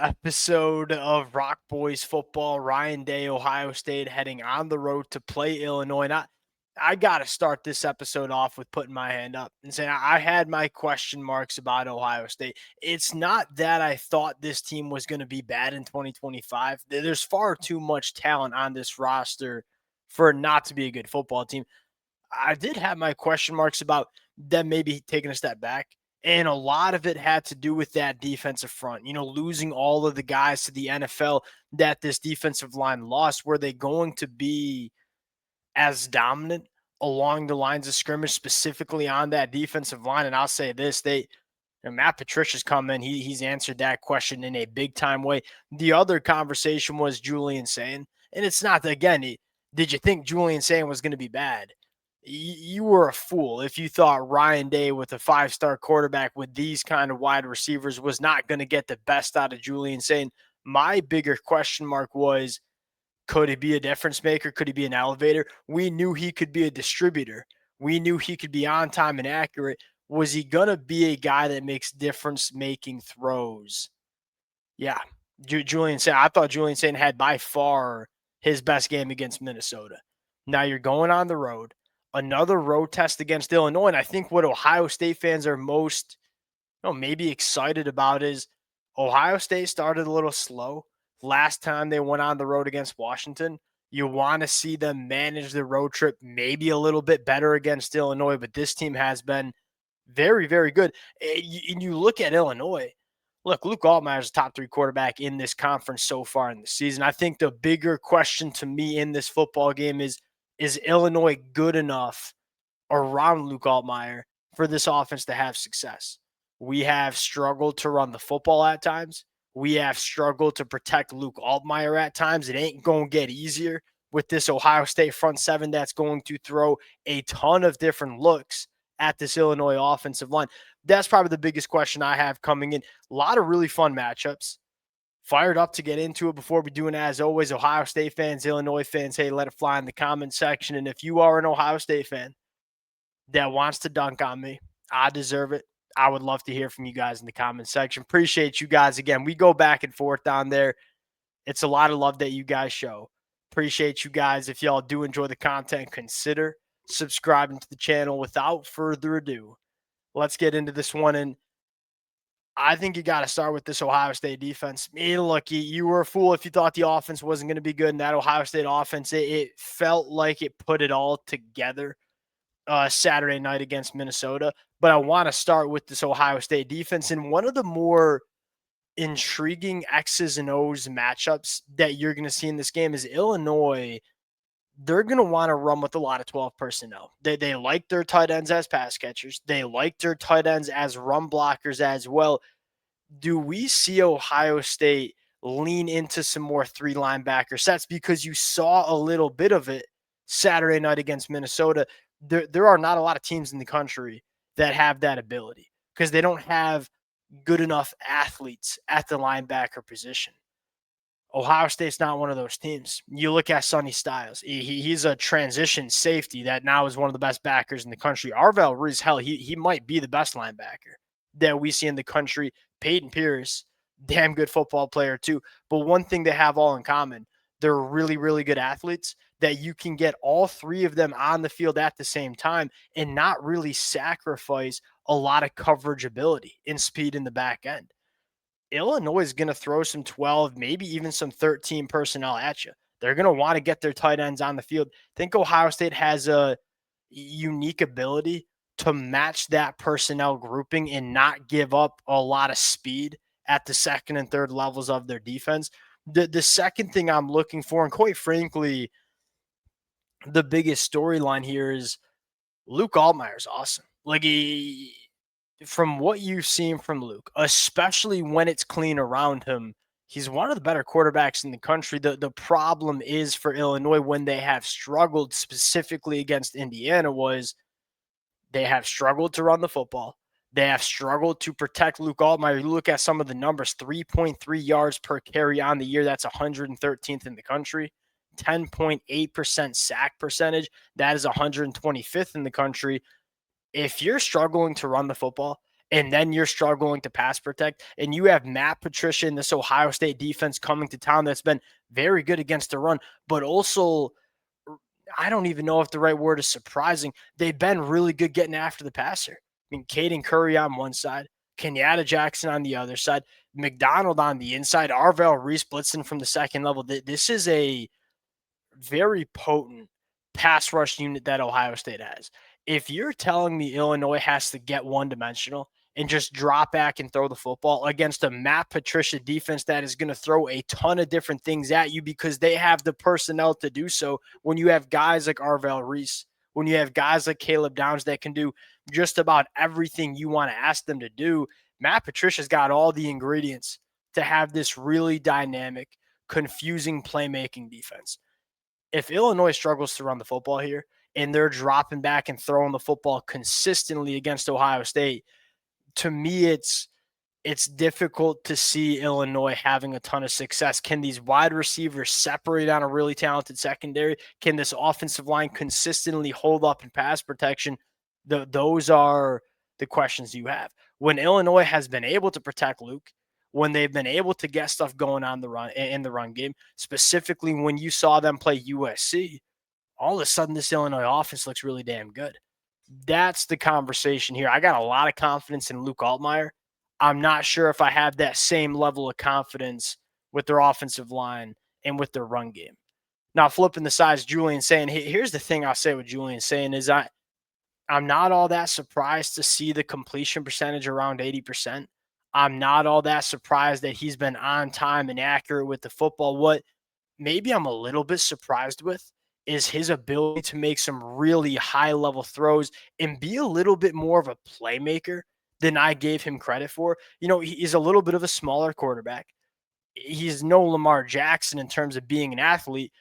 episode of Rock Boys football. Ryan Day, Ohio State, heading on the road to play Illinois. And I got to start this episode off with putting my hand up and saying I had my question marks about Ohio State. It's not that I thought this team was going to be bad in 2025. There's far too much talent on this roster for it not to be a good football team. I did have my question marks about them maybe taking a step back. And a lot of it had to do with that defensive front, losing all of the guys to the NFL that this defensive line lost. Were they going to be as dominant along the lines of scrimmage, specifically on that defensive line? And I'll say this, Matt Patricia's come in. He's answered that question in a big time way. The other conversation was Julian Sayin. And it's not, again, did you think Julian Sayin was going to be bad? You were a fool if you thought Ryan Day with a 5-star quarterback with these kind of wide receivers was not going to get the best out of Julian Sayin. My bigger question mark was, could he be a difference maker? Could he be an elevator? We knew he could be a distributor. We knew he could be on time and accurate. Was he going to be a guy that makes difference-making throws? Yeah, Julian Sayin. I thought Julian Sayin had by far his best game against Minnesota. Now you're going on the road. Another road test against Illinois. And I think what Ohio State fans are most, maybe excited about is Ohio State started a little slow. Last time they went on the road against Washington, you want to see them manage the road trip maybe a little bit better against Illinois, but this team has been very, very good. And you look at Illinois, look, Luke Altmaier is a top 3 quarterback in this conference so far in the season. I think the bigger question to me in this football game is Illinois good enough around Luke Altmaier for this offense to have success? We have struggled to run the football at times. We have struggled to protect Luke Altmaier at times. It ain't going to get easier with this Ohio State front seven that's going to throw a ton of different looks at this Illinois offensive line. That's probably the biggest question I have coming in. A lot of really fun matchups. Fired up to get into it. Before we do it, as always, Ohio State fans, Illinois fans, hey, let it fly in the comment section. And if you are an Ohio State fan that wants to dunk on me, I deserve it. I would love to hear from you guys in the comment section. Appreciate you guys. Again, we go back and forth down there. It's a lot of love that you guys show. Appreciate you guys. If y'all do enjoy the content, consider subscribing to the channel. Without further ado, let's get into this one. And I think you got to start with this Ohio State defense. Look, you were a fool if you thought the offense wasn't going to be good. And that Ohio State offense, it felt like it put it all together Saturday night against Minnesota. But I want to start with this Ohio State defense. And one of the more intriguing X's and O's matchups that you're going to see in this game is Illinois. They're going to want to run with a lot of 12 personnel. They like their tight ends as pass catchers. They like their tight ends as run blockers as well. Do we see Ohio State lean into some more 3 linebacker sets? Because you saw a little bit of it Saturday night against Minnesota. There are not a lot of teams in the country that have that ability because they don't have good enough athletes at the linebacker position. Ohio State's not one of those teams. You look at Sonny Styles. He's a transition safety that now is one of the best backers in the country. Arvell Reese, hell, he might be the best linebacker that we see in the country. Peyton Pierce, damn good football player too. But one thing they have all in common, they're really, really good athletes that you can get all 3 of them on the field at the same time and not really sacrifice a lot of coverage ability and speed in the back end. Illinois is going to throw some 12, maybe even some 13 personnel at you. They're going to want to get their tight ends on the field. I think Ohio State has a unique ability to match that personnel grouping and not give up a lot of speed at the second and third levels of their defense. The second thing I'm looking for, and quite frankly, the biggest storyline here is Luke Altmaier is awesome. Like, from what you've seen from Luke, especially when it's clean around him, he's one of the better quarterbacks in the country. The problem is for Illinois when they have struggled specifically against Indiana was they have struggled to run the football. They have struggled to protect Luke Altmaier. You look at some of the numbers, 3.3 yards per carry on the year. That's 113th in the country. 10.8% sack percentage. That is 125th in the country. If you're struggling to run the football and then you're struggling to pass protect, and you have Matt Patricia and this Ohio State defense coming to town that's been very good against the run, but also I don't even know if the right word is surprising. They've been really good getting after the passer. I mean, Caden Curry on one side, Kenyatta Jackson on the other side, McDonald on the inside, Arvell Reese blitzing from the second level. This is a very potent pass rush unit that Ohio State has. If you're telling me Illinois has to get one dimensional and just drop back and throw the football against a Matt Patricia defense that is going to throw a ton of different things at you because they have the personnel to do so, when you have guys like Arvell Reese, when you have guys like Caleb Downs that can do just about everything you want to ask them to do, Matt Patricia's got all the ingredients to have this really dynamic, confusing playmaking defense. If Illinois struggles to run the football here and they're dropping back and throwing the football consistently against Ohio State, to me, it's difficult to see Illinois having a ton of success. Can these wide receivers separate on a really talented secondary? Can this offensive line consistently hold up in pass protection? Those are the questions you have. When Illinois has been able to protect Luke, when they've been able to get stuff going on the run in the run game, specifically when you saw them play USC, all of a sudden this Illinois offense looks really damn good. That's the conversation here. I got a lot of confidence in Luke Altmaier. I'm not sure if I have that same level of confidence with their offensive line and with their run game. Now, flipping the sides, Julian saying, here's the thing I'll say with Julian saying is I'm not all that surprised to see the completion percentage around 80%. I'm not all that surprised that he's been on time and accurate with the football. What maybe I'm a little bit surprised with is his ability to make some really high level throws and be a little bit more of a playmaker than I gave him credit for. You know, he's a little bit of a smaller quarterback. He's no Lamar Jackson in terms of being an athlete.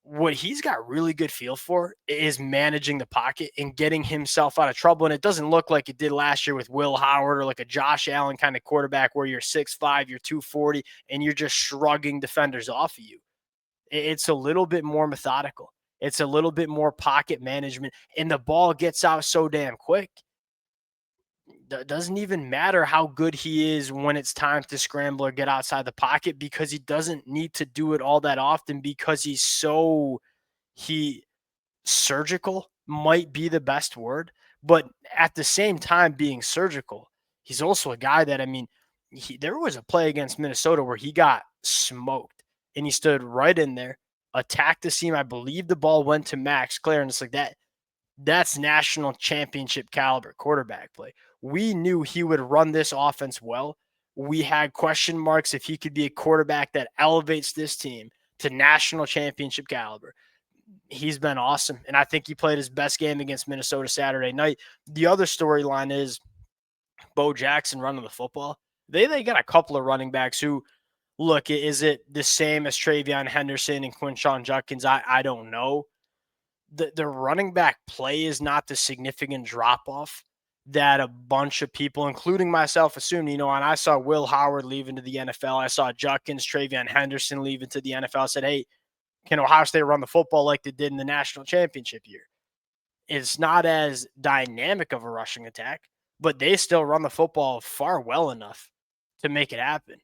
What he's got really good feel for is managing the pocket and getting himself out of trouble. And it doesn't look like it did last year with Will Howard or like a Josh Allen kind of quarterback where you're 6'5", you're 240, and you're just shrugging defenders off of you. It's a little bit more methodical. It's a little bit more pocket management, and the ball gets out so damn quick. Doesn't even matter how good he is when it's time to scramble or get outside the pocket, because he doesn't need to do it all that often because he surgical might be the best word, but at the same time being surgical, he's also a guy that, I mean, there was a play against Minnesota where he got smoked and he stood right in there, attacked the seam. I believe the ball went to Max Clare, and it's like that. That's national championship caliber quarterback play. We knew he would run this offense well. We had question marks if he could be a quarterback that elevates this team to national championship caliber. He's been awesome, and I think he played his best game against Minnesota Saturday night. The other storyline is Bo Jackson running the football. They got a couple of running backs who, look, is it the same as Travion Henderson and Quinshon Judkins? I don't know. The running back play is not the significant drop off that a bunch of people, including myself, assumed. You know, and I saw Will Howard leave into the NFL. I saw Judkins, Travion Henderson leave into the NFL. I said, hey, can Ohio State run the football like they did in the national championship year? It's not as dynamic of a rushing attack, but they still run the football far well enough to make it happen.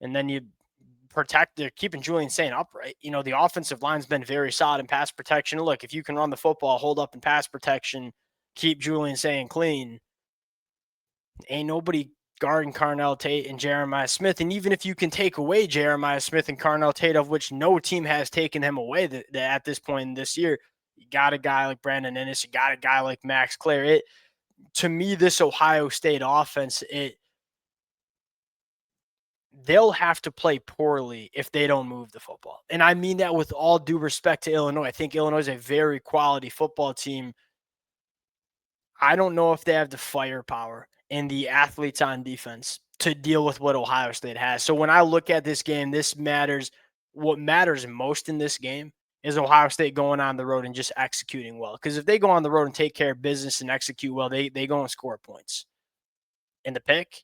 And then you they're keeping Julian Saint upright. You know, the offensive line's been very solid in pass protection. Look, if you can run the football, hold up in pass protection, keep Julian Saint clean, ain't nobody guarding Carnell Tate and Jeremiah Smith. And even if you can take away Jeremiah Smith and Carnell Tate, of which no team has taken him away at this point in this year, you got a guy like Brandon Ennis, you got a guy like Max Clare. To me, this Ohio State offense, they'll have to play poorly if they don't move the football. And I mean that with all due respect to Illinois. I think Illinois is a very quality football team. I don't know if they have the firepower and the athletes on defense to deal with what Ohio State has. So when I look at this game, this matters. What matters most in this game is Ohio State going on the road and just executing well. Because if they go on the road and take care of business and execute well, they go and score points. In the pick,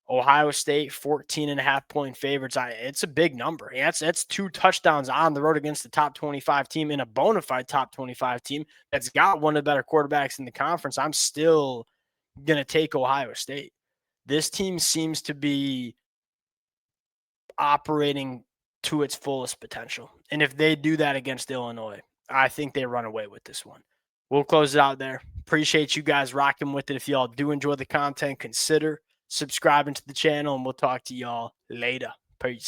Ohio State 14.5-point favorites. It's a big number. That's 2 touchdowns on the road against the top 25 team and a bona fide top 25 team that's got one of the better quarterbacks in the conference. I'm still going to take Ohio State. This team seems to be operating to its fullest potential. And if they do that against Illinois, I think they run away with this one. We'll close it out there. Appreciate you guys rocking with it. If y'all do enjoy the content, consider subscribing to the channel, and we'll talk to y'all later. Peace.